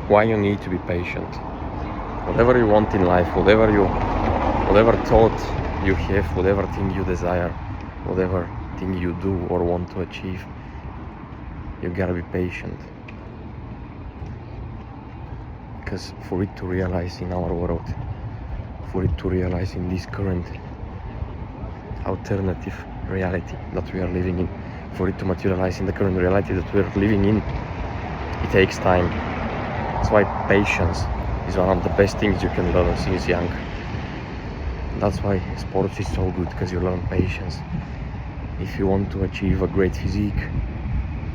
why you need to be patient. Whatever you want in life, whatever thought you have, whatever thing you desire, whatever thing you do or want to achieve, you gotta be patient. Because for it to realize in our world, for it to realize in this current alternative reality that we are living in, for it to materialize in the current reality that we are living in, it takes time. That's why patience is one of the best things you can learn since young. That's why sports is so good, because you learn patience. If you want to achieve a great physique,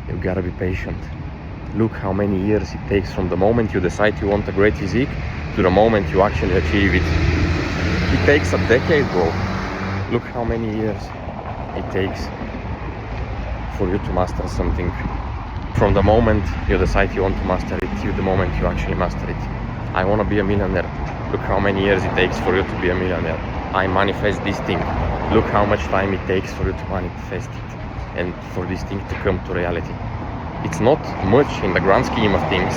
you gotta be patient. Look how many years it takes from the moment you decide you want a great physique to the moment you actually achieve it. It takes a decade, bro. Look how many years it takes for you to master something. From the moment you decide you want to master it to the moment you actually master it. I want to be a millionaire. Look how many years it takes for you to be a millionaire. I manifest this thing. Look how much time it takes for you to manifest it and for this thing to come to reality. It's not much in the grand scheme of things.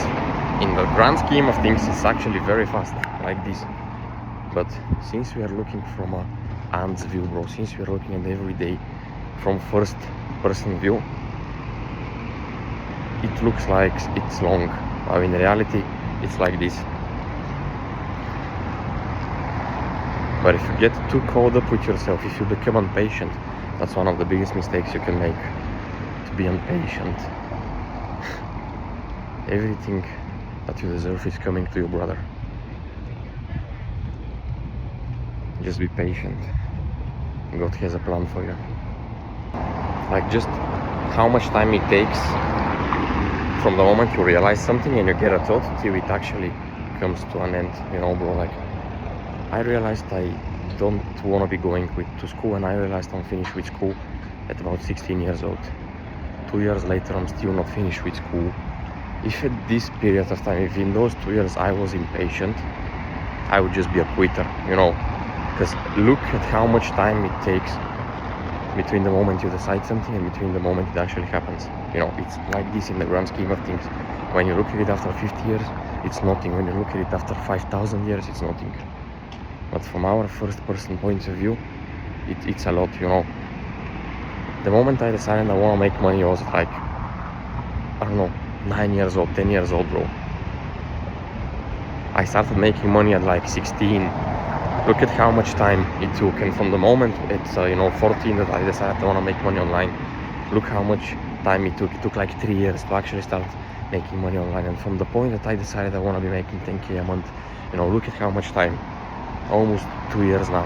In the grand scheme of things, it's actually very fast, like this. But since we are looking from a ants view, bro, since we are looking at every day from first person view, it looks like it's long, but in reality it's like this. But if you get too caught up with yourself, if you become impatient, that's one of the biggest mistakes you can make, to be impatient. Everything that you deserve is coming to you, brother. Just be patient. God has a plan for you. Like, just how much time it takes from the moment you realize something and you get a thought till it actually comes to an end, you know, bro. Like, I realized I don't want to be going to school, and I realized I'm finished with school at about 16 years old. 2 years later, I'm still not finished with school. If at this period of time, if in those 2 years I was impatient, I would just be a quitter, you know. Because look at how much time it takes between the moment you decide something and between the moment it actually happens. You know, it's like this in the grand scheme of things. When you look at it after 50 years, it's nothing. When you look at it after 5,000 years, it's nothing. But from our first person point of view, it's a lot, you know. The moment I decided I want to make money, I was like, I don't know, 9 years old, 10 years old, bro. I started making money at like 16. Look at how much time it took, and from the moment it's 14 that I decided I want to make money online, look how much time it took. It took like 3 years to actually start making money online. And from the point that I decided I want to be making 10k a month, you know, look at how much time. Almost 2 years now,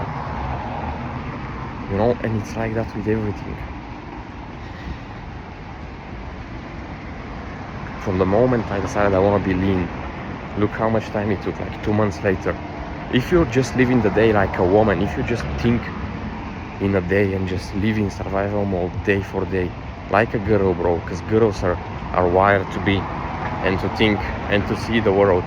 you know. And it's like that with everything. From the moment I decided I want to be lean, look how much time it took, like 2 months later. If you're just living the day like a woman, if you just think in a day and just live in survival mode day for day, like a girl, bro, because girls are wired to be and to think and to see the world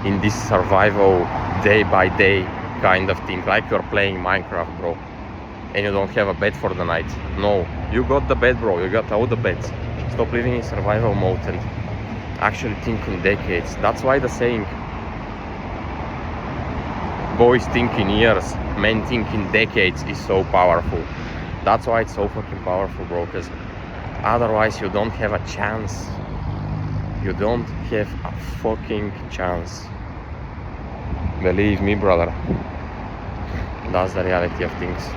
in this survival day by day kind of thing, like you're playing Minecraft, bro, and you don't have a bed for the night. No, you got the bed, bro, you got all the beds. Stop living in survival mode and actually think in decades. That's why the saying, boys think in years, men think in decades, is so powerful. That's why it's so fucking powerful, bro, because otherwise you don't have a chance. You don't have a fucking chance. Believe me, brother. That's the reality of things.